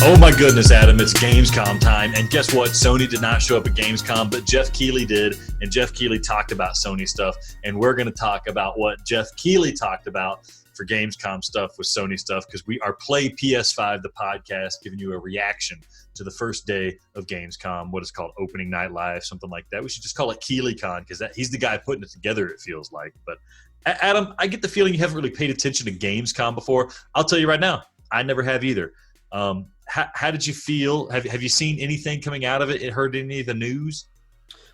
Oh my goodness, Adam, it's Gamescom time. And guess what? Sony did not show up at Gamescom, but Jeff Keighley did. And Jeff Keighley talked about Sony stuff. And we're going to talk about what Jeff Keighley talked about for Gamescom stuff with Sony stuff, because we are PlayPS5, the podcast, giving you a reaction to the first day of Gamescom, what is called Opening Night Live, something like that. We should just call it KeighleyCon, because he's the guy putting it together, it feels like. But Adam, I get the feeling you haven't really paid attention to Gamescom before. I'll tell you right now, I never have either. How did you feel? Have you seen anything coming out of it? Heard any of the news?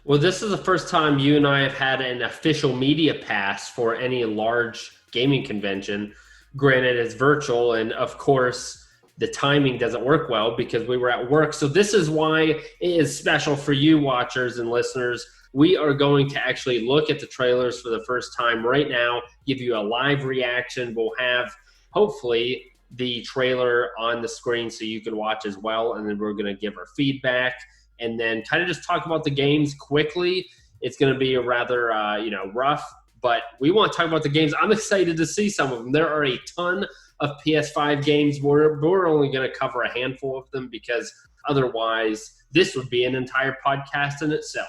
Well, this is the first time you and I have had an official media pass for any large gaming convention. Granted, it's virtual, and of course, the timing doesn't work well because we were at work. So this is why it is special for you watchers and listeners. We are going to actually look at the trailers for the first time right now, give you a live reaction. We'll have, hopefully, the trailer on the screen so you can watch as well, and then we're going to give our feedback and then kind of just talk about the games quickly. It's going to be a rather rough, but we want to talk about the games. I'm excited to see some of them. There are a ton of PS5 games. We're only going to cover a handful of them because otherwise this would be an entire podcast in itself.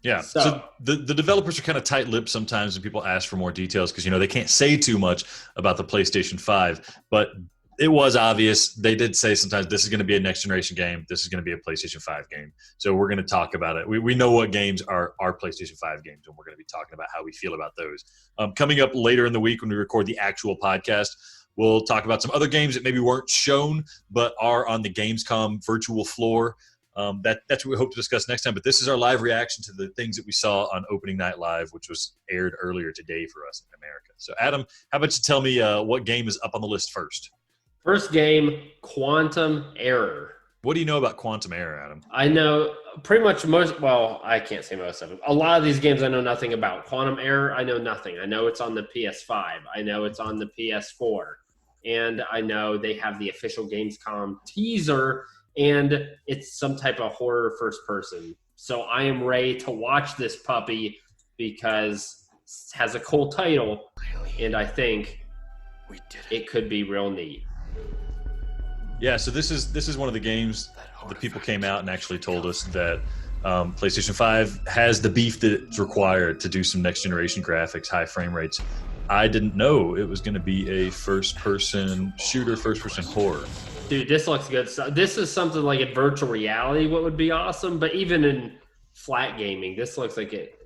Yeah, so the developers are kind of tight-lipped sometimes when people ask for more details because, they can't say too much about the PlayStation 5. But it was obvious. They did say sometimes this is going to be a next-generation game. This is going to be a PlayStation 5 game. So we're going to talk about it. We know what games are PlayStation 5 games, and we're going to be talking about how we feel about those. Coming up later in the week when we record the actual podcast, we'll talk about some other games that maybe weren't shown but are on the Gamescom virtual floor. That's what we hope to discuss next time. But this is our live reaction to the things that we saw on Opening Night Live, which was aired earlier today for us in America. So, Adam, how about you tell me what game is up on the list first? First game, Quantum Error. What do you know about Quantum Error, Adam? I know pretty much I can't say most of them. A lot of these games I know nothing about. Quantum Error, I know nothing. I know it's on the PS5. I know it's on the PS4. And I know they have the official Gamescom teaser, and it's some type of horror first person. So I am ready to watch this puppy because it has a cool title, and I think it could be real neat. Yeah, so this is one of the games that people came out and actually told us that PlayStation 5 has the beef that's required to do some next-generation graphics, high frame rates. I didn't know it was going to be a first-person shooter, first-person horror. Dude, this looks good. So this is something like in virtual reality, what would be awesome. But even in flat gaming, this looks like it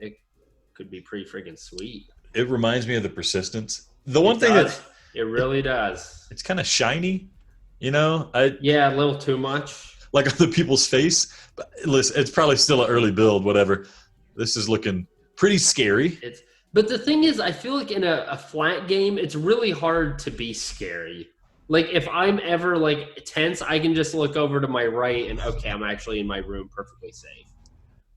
could be pretty freaking sweet. It reminds me of the Persistence. The one thing that it really does. It's kind of shiny, Yeah, a little too much. Like on the people's face. But listen, it's probably still an early build, whatever. This is looking pretty scary. But the thing is, I feel like in a flat game, it's really hard to be scary. Like, if I'm ever, tense, I can just look over to my right and, okay, I'm actually in my room perfectly safe.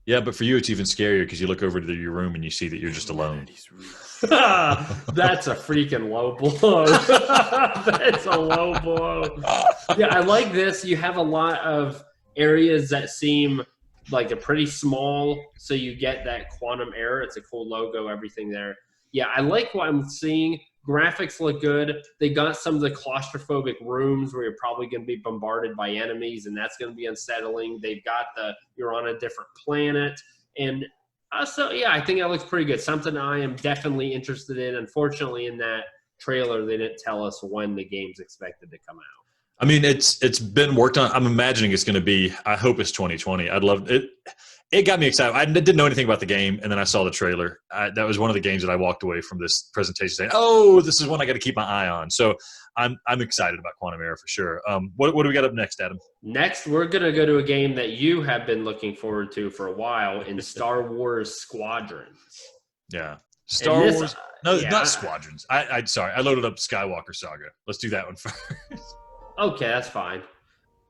Yeah, but for you, it's even scarier because you look over to your room and you see that you're just alone. That's a freaking low blow. That's a low blow. Yeah, I like this. You have a lot of areas that seem like they're pretty small, so you get that Quantum Error. It's a cool logo, everything there. Yeah, I like what I'm seeing. Graphics look good. They got some of the claustrophobic rooms where you're probably going to be bombarded by enemies, and that's going to be unsettling. They've got you're on a different planet. And so, yeah, I think that looks pretty good. Something I am definitely interested in. Unfortunately, in that trailer, they didn't tell us when the game's expected to come out. I mean, it's been worked on. I'm imagining it's going to be, I hope it's 2020. I'd love it. It got me excited. I didn't know anything about the game, and then I saw the trailer. That was one of the games that I walked away from this presentation saying, oh, this is one I got to keep my eye on. So I'm excited about Quantum Error for sure. What do we got up next, Adam? Next, we're going to go to a game that you have been looking forward to for a while in Star Wars Squadrons. Yeah. Star Wars. No, not Squadrons. Sorry. I loaded up Skywalker Saga. Let's do that one first. Okay, that's fine.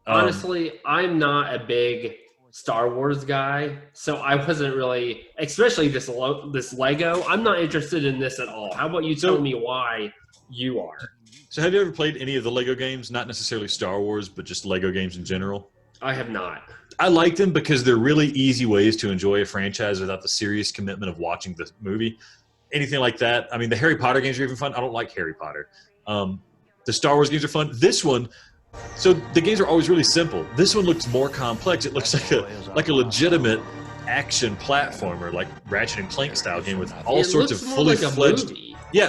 Honestly, I'm not a big Star Wars guy, so I wasn't really, especially this Lego. I'm not interested in this at all. How about you tell me why you are? So have you ever played any of the Lego games? Not necessarily Star Wars, but just Lego games in general? I have not. I like them because they're really easy ways to enjoy a franchise without the serious commitment of watching the movie. Anything like that. I mean, the Harry Potter games are even fun. I don't like Harry Potter. The Star Wars games are fun. This one, So the games are always really simple. This one looks more complex. It looks like a legitimate action platformer, like Ratchet and Clank style game with all sorts of fully fledged,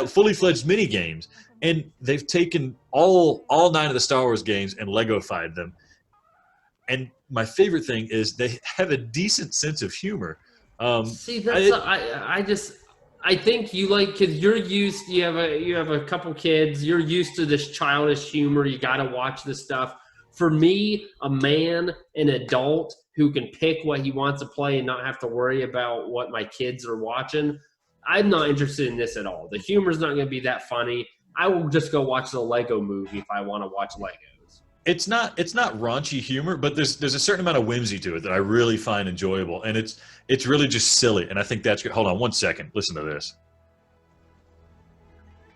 fully fledged mini games. And they've taken all 9 of the Star Wars games and Lego-fied them. And my favorite thing is they have a decent sense of humor. See, that's I think you like, because you have a couple kids, you're used to this childish humor. You got to watch this stuff. For me, a man, an adult who can pick what he wants to play and not have to worry about what my kids are watching, I'm not interested in this at all. The humor's not going to be that funny. I will just go watch the Lego movie if I want to watch Legos. It's not raunchy humor, but there's a certain amount of whimsy to it that I really find enjoyable, and it's really just silly, and I think that's good. Hold on one second. Listen to this.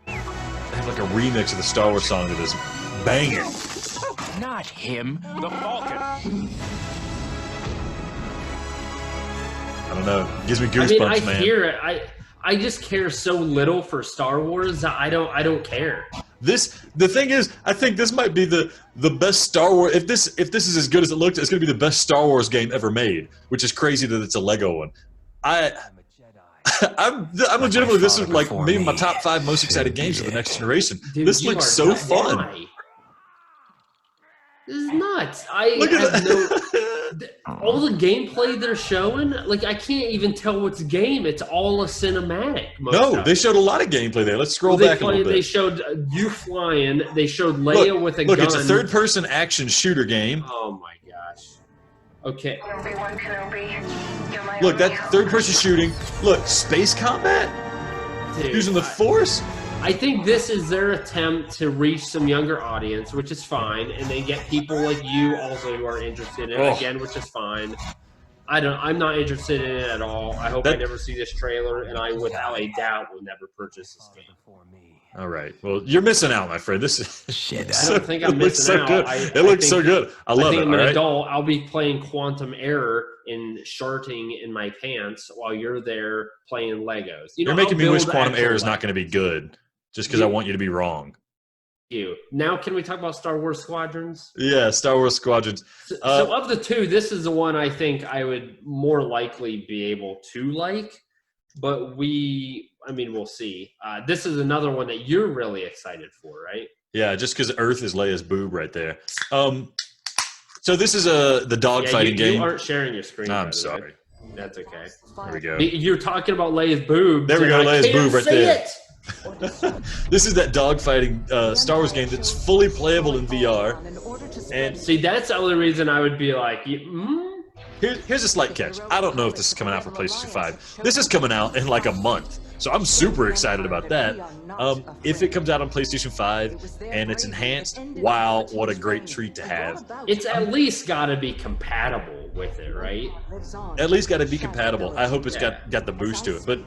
They have like a remix of the Star Wars song that is banging. Not him, the Falcon. I don't know. It gives me goosebumps, man. I hear it. I just care so little for Star Wars that I don't care. The thing is, I think this might be the best Star Wars. If this is as good as it looks, it's going to be the best Star Wars game ever made. Which is crazy that it's a Lego one. I'm legitimately, this is like maybe my top 5 most excited games of the next generation. Dude, this looks so fun. Why? This is nuts. All the gameplay they're showing, like I can't even tell what's game. It's all a cinematic. No, they showed a lot of gameplay there. Let's scroll back a little bit. They showed you flying. They showed Leia with a gun. Look, it's a third-person action shooter game. Oh my gosh. Okay. Look, that third-person shooting. Look, space combat. Dude, using the Force. I think this is their attempt to reach some younger audience, which is fine, and then get people like you also who are interested in it again, which is fine. I'm not interested in it at all. I hope I never see this trailer, and I without a doubt will never purchase this game. All right. Well, you're missing out, my friend. This is shit. I don't think I'm missing out. Good. It looks so good. I love it. I'm an adult. I'll be playing Quantum Error and sharting in my pants while you're there playing Legos. You're making me wish Quantum Error is not going to be good. Just because I want you to be wrong. Now, can we talk about Star Wars Squadrons? Yeah, Star Wars Squadrons. So of the two, this is the one I think I would more likely be able to like. But we'll see. This is another one that you're really excited for, right? Yeah, just because Earth is Leia's boob right there. So this is the dogfighting game. You aren't sharing your screen. I'm sorry. That's okay. There we go. You're talking about Leia's boob. There we go, Leia's boob right there. It. This is that dogfighting Star Wars game that's fully playable in VR. And see, that's the only reason I would be like, here's a slight catch. I don't know if this is coming out for PlayStation 5. This is coming out in like a month. So I'm super excited about that. If it comes out on PlayStation 5 and it's enhanced, wow, what a great treat to have. It's at least got to be compatible with it, right? At least got to be compatible. I hope it's got the boost to it. But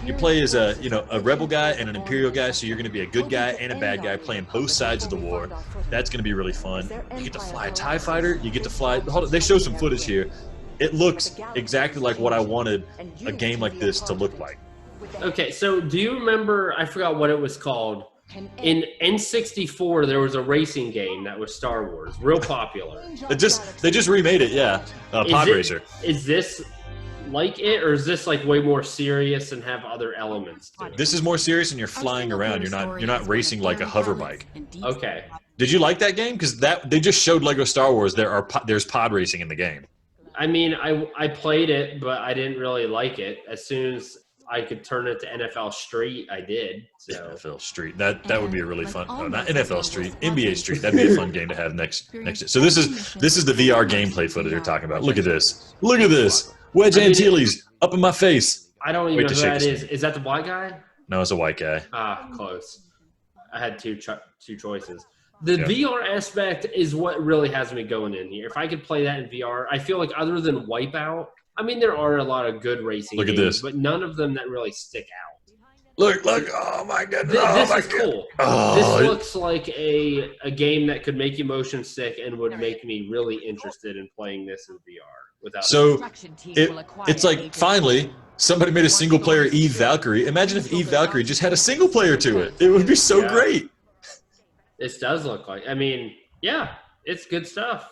you play as a rebel guy and an Imperial guy, so you're going to be a good guy and a bad guy playing both sides of the war. That's going to be really fun. You get to fly a TIE fighter. You get to fly. Hold on, they show some footage here. It looks exactly like what I wanted a game like this to look like. Okay, so do you remember? I forgot what it was called. In N64, there was a racing game that was Star Wars, real popular. They just remade it, yeah. Pod Racer. Is this like it, or is this like way more serious and have other elements to it? This is more serious, and you're flying around. You're not racing like a hover bike. Okay. Did you like that game? Because they just showed Lego Star Wars. There's pod racing in the game. I mean, I played it, but I didn't really like it. As soon as I could turn it to NFL Street, I did. So. NFL Street. That would be a really fun. No, not NFL Street. NBA Street. That'd be a fun game to have next. So this is the VR gameplay footage you're talking about. Look at this. Look at this. Wedge Antilles up in my face. I don't even know who that is. Is that the white guy? No, it's a white guy. Ah, close. I had two choices. The VR aspect is what really has me going in here. If I could play that in VR, I feel like other than Wipeout, I mean, there are a lot of good racing games, this. But none of them that really stick out. Look, oh my goodness. This is cool. This looks like a game that could make you motion sick and would make me really interested in playing this in VR. It's like, finally, somebody made a single-player Eve Valkyrie. Imagine if Eve Valkyrie just had a single-player to it. It would be so great. This does look like, I mean, Yeah, it's good stuff.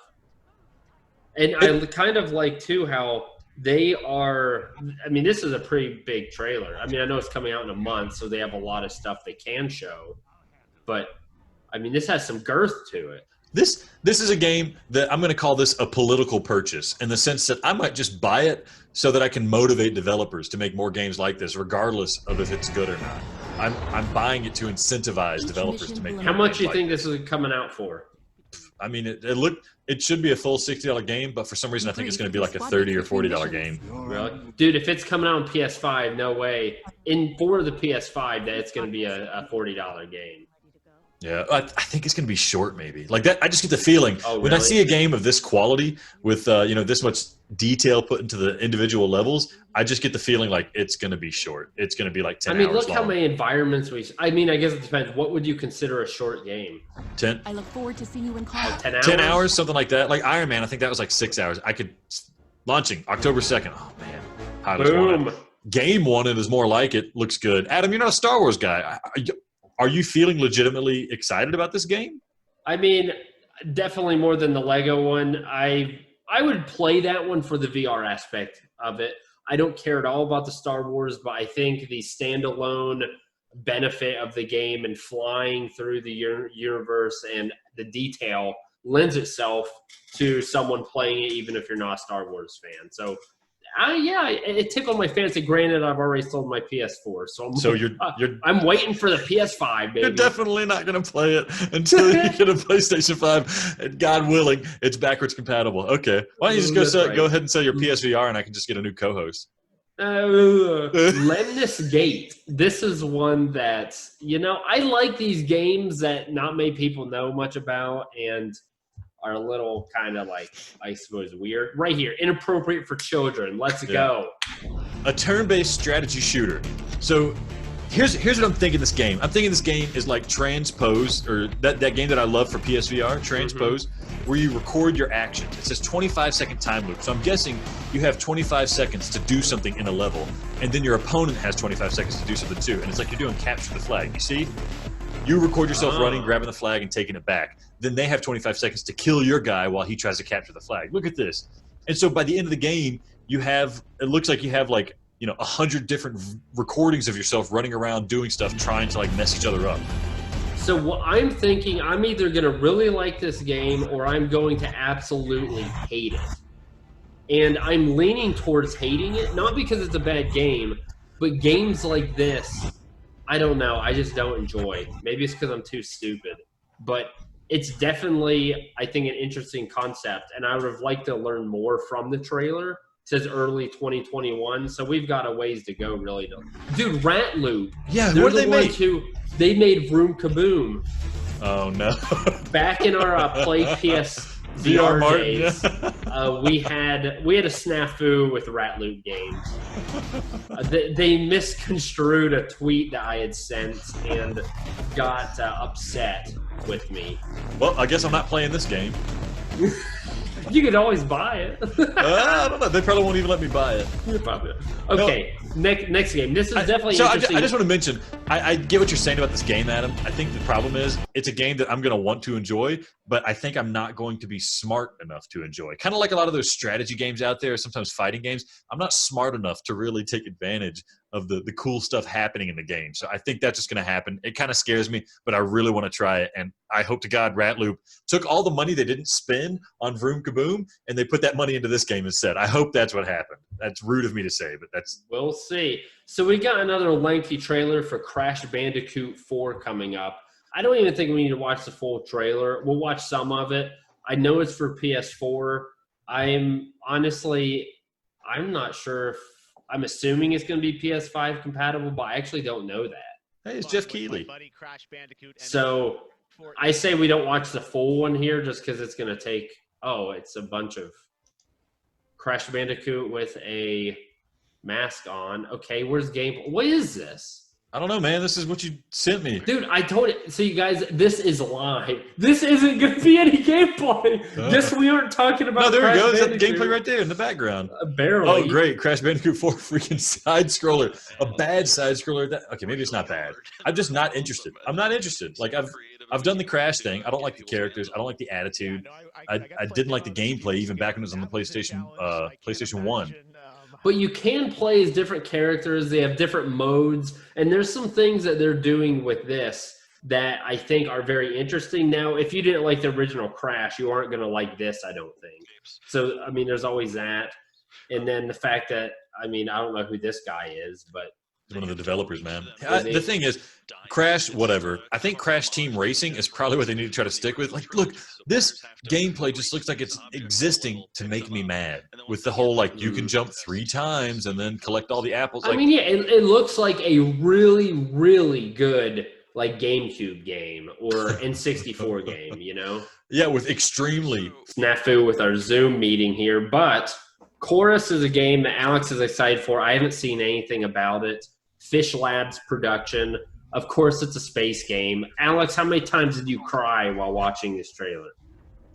And I kind of like, too, how they are – I mean, this is a pretty big trailer. I mean, I know it's coming out in a month, so they have a lot of stuff they can show. But, I mean, this has some girth to it. This is a game that I'm going to call this a political purchase in the sense that I might just buy it so that I can motivate developers to make more games like this, regardless of if it's good or not. I'm buying it to incentivize developers to make. How much do you think this is coming out for? I mean, it should be a full $60 game, but for some reason I think it's going to be like a $30 or $40 game. Really? Dude, if it's coming out on PS5, no way. For the PS5, that it's going to be a $40 game. Yeah, I think it's going to be short, maybe. Like that, I just get the feeling Oh, when I really? see a game of this quality with this much detail put into the individual levels. I just get the feeling like it's going to be short. It's going to be like 10 hours long. Look how many environments we. I mean, I guess it depends. What would you consider a short game? 10. I look forward to seeing you in class. 10 hours. 10 hours, something like that. Like Iron Man, I think that was like 6 hours. I could launching October 2nd. Oh man, I just want Boom. it. Game wanted is more like it. Looks good. Adam, you're not a Star Wars guy. Are you feeling legitimately excited about this game? I mean, definitely more than the Lego one. I would play that one for the VR aspect of it. I don't care at all about the Star Wars, but I think the standalone benefit of the game and flying through the universe and the detail lends itself to someone playing it, even if you're not a Star Wars fan. So, yeah, it tickled my fancy. Granted, I've already sold my PS4, I'm waiting for the PS5, baby. You're definitely not going to play it until you get a PlayStation 5. And God willing, it's backwards compatible. Okay. Why don't you just go ahead and sell your PSVR and I can just get a new co-host? Lemnis Gate. This is one that, I like these games that not many people know much about and are a little kind of like, I suppose, weird. Right here, inappropriate for children. Let's go. A turn-based strategy shooter. So here's what I'm thinking this game. I'm thinking this game is like Transpose, or that game that I love for PSVR, Transpose, where you record your actions. It says 25-second time loop. So I'm guessing you have 25 seconds to do something in a level, and then your opponent has 25 seconds to do something too. And it's like you're doing capture the flag. You see? You record yourself running, grabbing the flag, and taking it back. Then they have 25 seconds to kill your guy while he tries to capture the flag. Look at this. And so by the end of the game, it looks like you have 100 different recordings of yourself running around doing stuff, trying to mess each other up. So what I'm thinking, I'm either going to really like this game or I'm going to absolutely hate it. And I'm leaning towards hating it, not because it's a bad game, but games like this, I don't know, I just don't enjoy. Maybe it's because I'm too stupid. But it's definitely, I think, an interesting concept, and I would have liked to learn more from the trailer. It says early 2021, so we'we've got a ways to go, really. Dude, Rat Loop. Yeah, what did they make? They made Vroom Kaboom. Oh, no. Back in our PlayPS VR days, we had a snafu with Rat Loop games. They misconstrued a tweet that I had sent and got upset with me. Well, I guess I'm not playing this game. You could always buy it. I don't know. They probably won't even let me buy it. Okay, next game. This is definitely interesting. I just want to mention, I get what you're saying about this game, Adam. I think the problem is it's a game that I'm going to want to enjoy, but I think I'm not going to be smart enough to enjoy. Kind of like a lot of those strategy games out there, sometimes fighting games. I'm not smart enough to really take advantage of the cool stuff happening in the game. So I think that's just going to happen. It kind of scares me, but I really want to try it. And I hope to God Rat Loop took all the money they didn't spend on Vroom Kaboom, and they put that money into this game instead. I hope that's what happened. That's rude of me to say, but that's... We'll see. So we got another lengthy trailer for Crash Bandicoot 4 coming up. I don't even think we need to watch the full trailer. We'll watch some of it. I know it's for PS4. I'm not sure if... I'm assuming it's going to be PS5 compatible, but I actually don't know that. Hey, it's Jeff Keighley. So I say we don't watch the full one here just because it's going to take... Oh, it's a bunch of Crash Bandicoot with a mask on. Okay, where's game? What is this? I don't know, man. This is what you sent me. Dude, I told it. So you guys, this is live. This isn't going to be any gameplay. Just we aren't talking about. No, there Crash we go. There's that Bandicoot. gameplay right there in the background. Barely. Oh, great. Crash Bandicoot 4 freaking side scroller. A bad side scroller. Okay, maybe it's not bad. I'm just not interested. I'm not interested. Like I've done the Crash thing. I don't like the characters. I don't like the attitude. I didn't like the gameplay even back when it was on the PlayStation 1. But you can play as different characters. They have different modes. And there's some things that they're doing with this that I think are very interesting. Now, if you didn't like the original Crash, you aren't going to like this, I don't think. So, I mean, there's always that. And then the fact that, I mean, I don't know who this guy is, but one of the developers, man. The thing is, Crash, whatever. I think Crash Team Racing is probably what they need to try to stick with. Like, look, this gameplay just looks like it's existing to make me mad. With the whole, like, you can jump 3 times and then collect all the apples. I mean, yeah, it looks like a really, really good, like, GameCube game or N64 game, you know? Yeah, with extremely snafu with our Zoom meeting here. But Chorus is a game that Alex is excited for. I haven't seen anything about it. Fish Labs production. Of course, it's a space game. Alex, how many times did you cry while watching this trailer?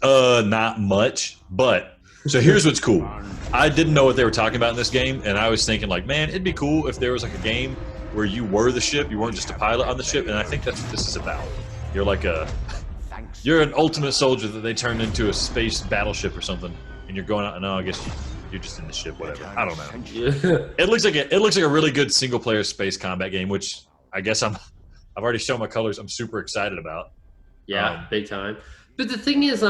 Not much. But so here's what's cool. I didn't know what they were talking about in this game, and I was thinking, like, man, it'd be cool if there was like a game where you were the ship, you weren't just a pilot on the ship, and I think that's what this is about. You're like you're an ultimate soldier that they turned into a space battleship or something, and you're going out. No, I guess you're just in the ship, whatever. I don't know. It looks like a really good single player space combat game, which I guess I've already shown my colors. I'm super excited about. Yeah, big time. But the thing is,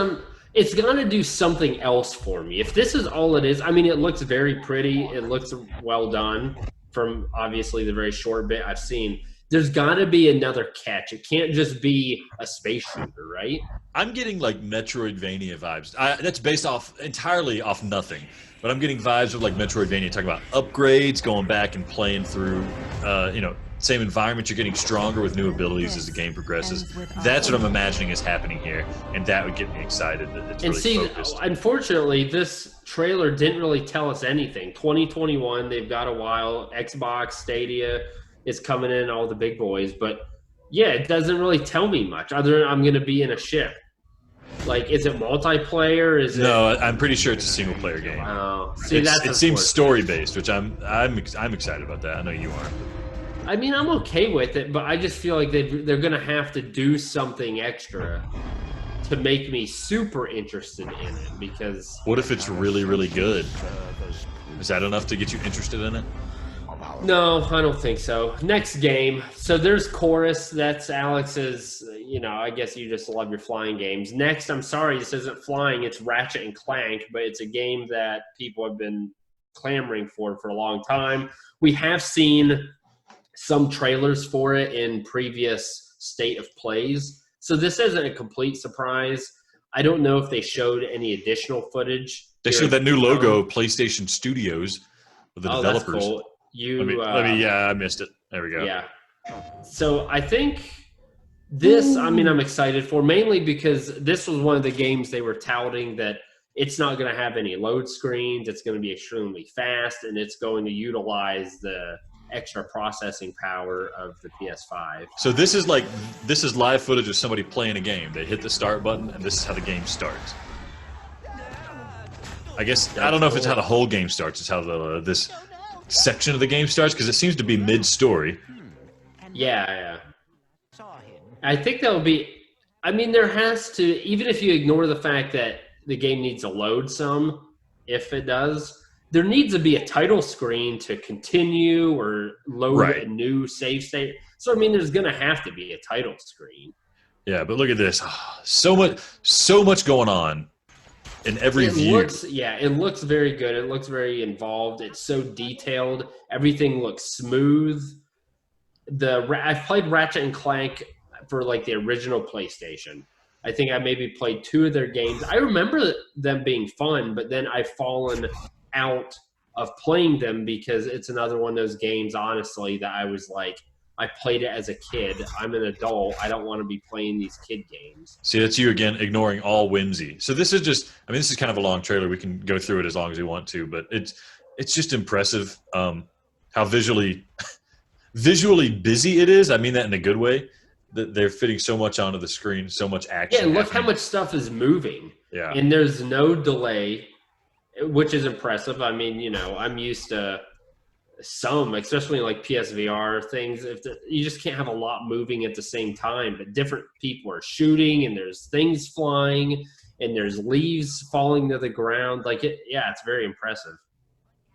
it's gonna do something else for me. If this is all it is, I mean, it looks very pretty. It looks well done from obviously the very short bit I've seen. There's got to be another catch. It can't just be a space shooter, right? I'm getting like Metroidvania vibes. That's based entirely off nothing, but I'm getting vibes of like Metroidvania, talking about upgrades, going back and playing through, same environment. You're getting stronger with new abilities as the game progresses. That's what I'm imagining is happening here, and that would get me excited. That it's really focused. Unfortunately, this trailer didn't really tell us anything. 2021, they've got a while. Xbox, Stadia is coming in, all the big boys, but yeah, it doesn't really tell me much other than I'm going to be in a ship. Like, is it multiplayer? No, I'm pretty sure it's a single player game. Oh, see, it seems story based, which I'm excited about that. I know you are. I mean, I'm okay with it, but I just feel like they're going to have to do something extra to make me super interested in it. Because what if it's really, really good? Is that enough to get you interested in it? No, I don't think so. Next game. So there's Chorus. That's Alex's, I guess you just love your flying games. Next, I'm sorry, this isn't flying. It's Ratchet and Clank, but it's a game that people have been clamoring for a long time. We have seen some trailers for it in previous state of plays. So this isn't a complete surprise. I don't know if they showed any additional footage. They showed that new logo, PlayStation Studios, with the developers. That's cool. I missed it. There we go. Yeah. So I think this, I'm excited for, mainly because this was one of the games they were touting that it's not going to have any load screens. It's going to be extremely fast, and it's going to utilize the extra processing power of the PS5. So this is live footage of somebody playing a game. They hit the start button, and this is how the game starts. I guess I don't know if it's how the whole game starts. It's how this section of the game starts, because it seems to be mid-story. Yeah. I think that would be. I mean, there has to, even if you ignore the fact that the game needs to load some, if it does, there needs to be a title screen to continue or load a new save state. So I mean, there's going to have to be a title screen. Yeah, but look at this. So much going on in every view. It looks very good. It looks very involved. It's so detailed. Everything looks smooth. I've played Ratchet and Clank for like the original PlayStation. I think I maybe played 2 of their games. I remember them being fun, but then I've fallen out of playing them because it's another one of those games, honestly, that I was like, I played it as a kid. I'm an adult. I don't want to be playing these kid games. See, that's you again, ignoring all whimsy. So this is just, this is kind of a long trailer. We can go through it as long as we want to, but it's just impressive how visually visually busy it is. I mean that in a good way. That they're fitting so much onto the screen, so much action. Yeah, and look happening. how much stuff is moving. Yeah. And there's no delay, which is impressive. I mean, you know, I'm used to some, especially like PSVR things. You just can't have a lot moving at the same time, but different people are shooting, and there's things flying, and there's leaves falling to the ground. Like it's very impressive.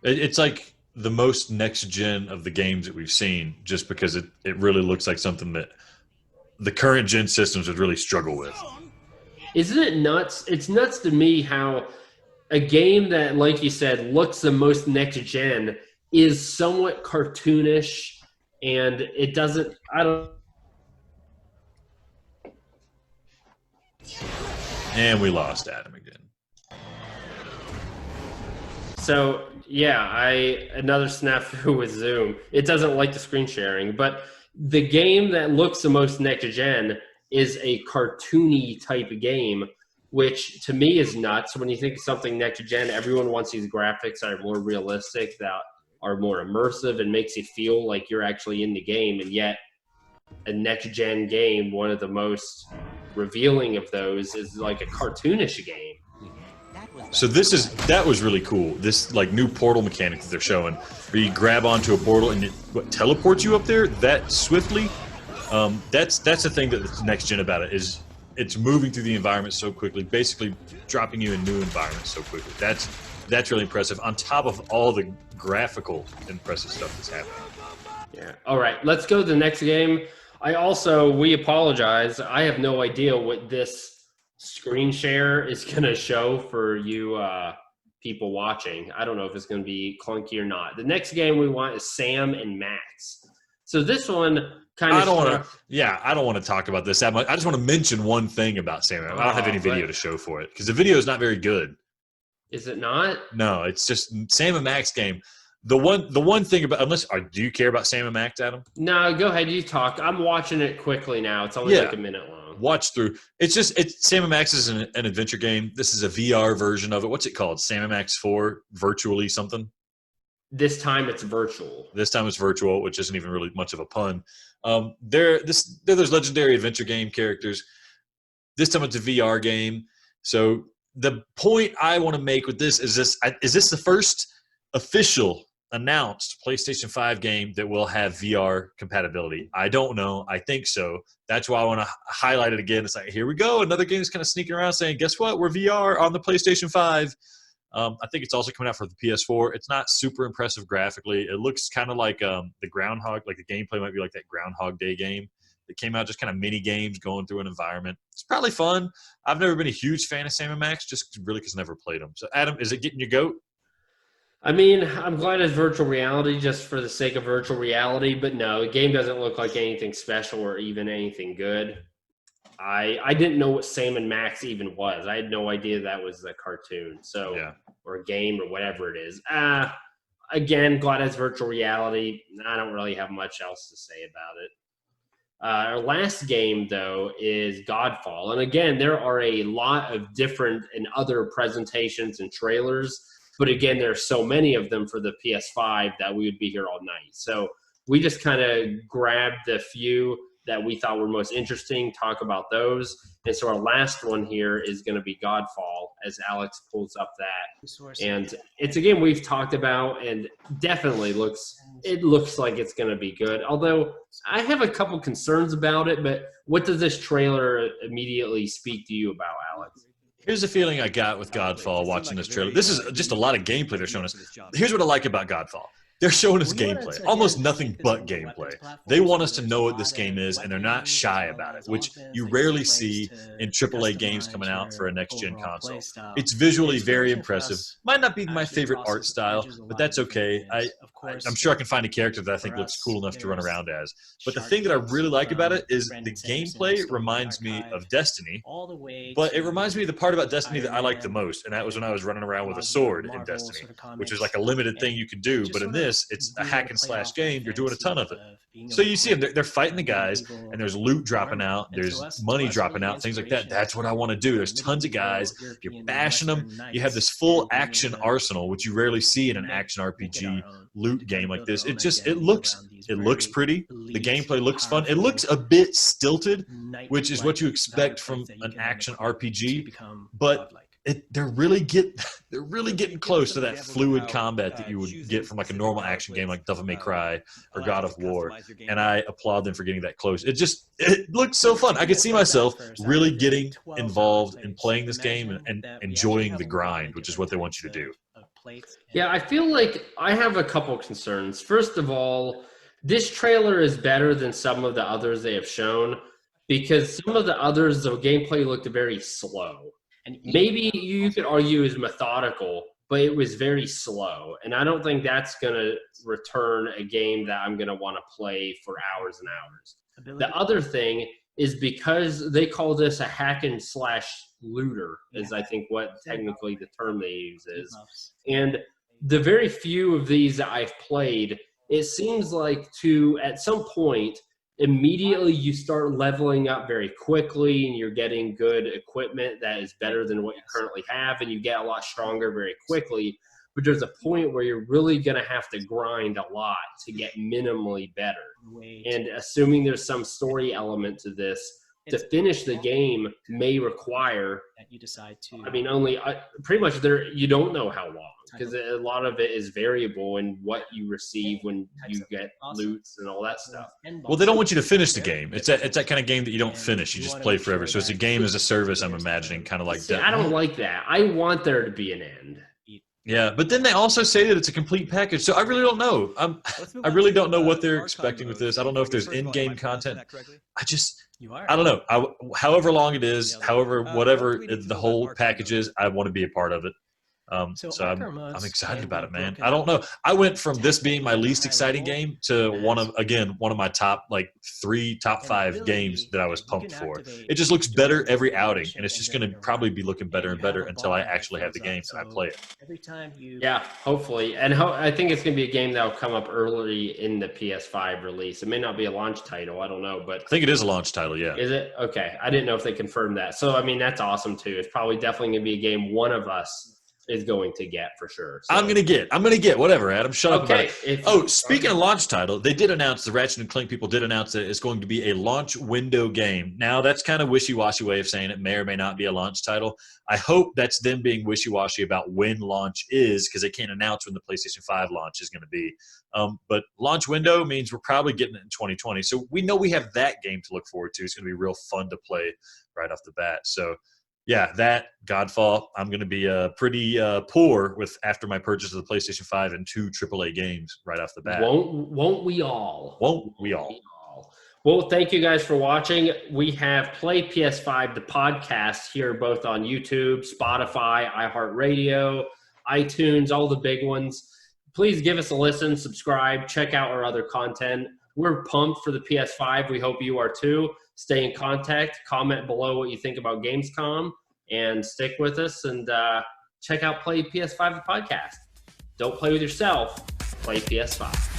It's like the most next gen of the games that we've seen, just because it really looks like something that the current gen systems would really struggle with. Isn't it nuts? It's nuts to me how a game that, like you said, looks the most next gen is somewhat cartoonish, and it doesn't. I don't. And we lost Adam again. So yeah, another snafu with Zoom. It doesn't like the screen sharing, but the game that looks the most next gen is a cartoony type of game, which to me is nuts. When you think of something next gen, everyone wants these graphics that are more realistic, that are more immersive, and makes you feel like you're actually in the game. And yet a next gen game, one of the most revealing of those, is like a cartoonish game. So that was really cool. This like new portal mechanic that they're showing, where you grab onto a portal and it teleports you up there that swiftly. That's the thing that's next gen about it, is it's moving through the environment so quickly, basically dropping you in new environments so quickly. That's really impressive. On top of all the graphical impressive stuff that's happening. Yeah. All right, let's go to the next game. We apologize. I have no idea what this screen share is going to show for you people watching. I don't know if it's going to be clunky or not. The next game we want is Sam and Max. So this one kind of... I don't want to talk about this that much. I just want to mention one thing about Sam. I don't have any video to show for it, because the video is not very good. Is it not? No, it's just Sam and Max game. The one thing about, do you care about Sam and Max, Adam? No, go ahead. You talk. I'm watching it quickly now. It's only like a minute long. Watch through. It's Sam and Max is an adventure game. This is a VR version of it. What's it called? Sam and Max 4 virtually something? This time it's virtual. This time it's virtual, which isn't even really much of a pun. They're those legendary adventure game characters. This time it's a VR game. So the point I want to make with this is this the first official announced PlayStation 5 game that will have VR compatibility? I don't know. I think so. That's why I want to highlight it again. It's like, here we go. Another game is kind of sneaking around saying, guess what? We're VR on the PlayStation 5. I think it's also coming out for the PS4. It's not super impressive graphically. It looks kind of like the Groundhog, like the gameplay might be like that Groundhog Day game that came out, just kind of mini games going through an environment. It's probably fun. I've never been a huge fan of Sam & Max, just really because I never played them. So, Adam, is it getting your goat? I mean, I'm glad it's virtual reality just for the sake of virtual reality, but no, the game doesn't look like anything special or even anything good. I didn't know what Sam & Max even was. I had no idea that was a cartoon, or a game or whatever it is. Again, glad it's virtual reality. I don't really have much else to say about it. Our last game, though, is GodFall. And again, there are a lot of different and other presentations and trailers. But again, there are so many of them for the PS5 that we would be here all night. So we just kind of grabbed the few that we thought were most interesting, talk about those. And so our last one here is going to be GodFall, as Alex pulls up that. And it's a game we've talked about, and definitely looks like it's going to be good. Although I have a couple concerns about it, but what does this trailer immediately speak to you about, Alex? Here's the feeling I got with GodFall watching this trailer. This is just a lot of gameplay they're showing us. Here's what I like about GodFall. They're showing us gameplay, almost nothing but gameplay. They want us to know what this game is, and they're not shy about it, which you rarely see in AAA games coming out for a next-gen console. It's visually very impressive. Might not be my favorite art style, but that's okay. I'm sure I can find a character that I think looks cool enough to run around as. But the thing that I really like about it is the gameplay reminds me of Destiny, but it reminds me of the part about Destiny that I like the most, and that was when I was running around with a sword in Destiny, which is like a limited thing you could do. But in this, this, it's a hack and slash game. You're doing a ton of it. So you see them, they're fighting the guys, and there's loot dropping out, there's money dropping out, things like that. That's what I want to do. There's tons of guys. You're bashing them. You have this full action arsenal, which you rarely see in an action RPG loot game like this. It looks pretty. The gameplay looks fun. It looks a bit stilted, which is what you expect from an action RPG, but they're really getting close to that fluid combat that you would get from like a normal action game like Devil May Cry or God of War, and I applaud them for getting that close. It looks so fun. I could see myself really getting involved in playing this game and enjoying the grind, which is what they want you to do. Yeah, I feel like I have a couple concerns. First of all, this trailer is better than some of the others they have shown, because some of the others, the gameplay looked very slow. And maybe you could argue is methodical, but it was very slow. And I don't think that's going to return a game that I'm going to want to play for hours and hours. The other thing is because they call this a hack and slash looter, is I think what technically the term they use is. And the very few of these that I've played, it seems like at some point, immediately you start leveling up very quickly and you're getting good equipment that is better than what you currently have, and you get a lot stronger very quickly. But there's a point where you're really going to have to grind a lot to get minimally better. And assuming there's some story element to this, to finish the game may require that you decide to. I mean, pretty much you don't know how long, because a lot of it is variable in what you receive when you get loots and all that stuff. Well, they don't want you to finish the game. It's that kind of game that you don't finish. You just play forever. So it's a game as a service, I'm imagining, kind of like that. I don't like that. I want there to be an end. Yeah, but then they also say that it's a complete package. So I really don't know. I really don't know what they're expecting with this. I don't know if there's in-game content. I don't know. However long it is, whatever the whole package is, I want to be a part of it. So I'm excited about it, man. I don't know. I went from this being my least exciting game to one of my top 5 games that I was pumped for. It just looks better every outing, and it's just going to probably be looking better and better until I actually have the game and I play it. Yeah, hopefully. And I think it's going to be a game that will come up early in the PS5 release. It may not be a launch title. I don't know, but I think it is a launch title. Yeah. Is it? Okay. I didn't know if they confirmed that. So I mean, that's awesome too. It's probably definitely going to be a game one of us is going to get for sure. So. I'm gonna get whatever, Adam. Shut up about it. Speaking of launch title, they did announce, the Ratchet and Clank people did announce that it's going to be a launch window game. Now that's kind of wishy-washy way of saying it may or may not be a launch title. I hope that's them being wishy-washy about when launch is, because they can't announce when the PlayStation 5 launch is going to be. But launch window means we're probably getting it in 2020. So we know we have that game to look forward to. It's going to be real fun to play right off the bat. So yeah, that Godfall, I'm going to be pretty poor with after my purchase of the PlayStation 5 and 2 AAA games right off the bat. Won't we all? Won't we all? Well, thank you guys for watching. We have PlayPS5, the podcast, here both on YouTube, Spotify, iHeartRadio, iTunes, all the big ones. Please give us a listen, subscribe, check out our other content. We're pumped for the PS5. We hope you are too. Stay in contact. Comment below what you think about Gamescom, and stick with us, and check out Play PS5 the podcast. Don't play with yourself. Play PS5.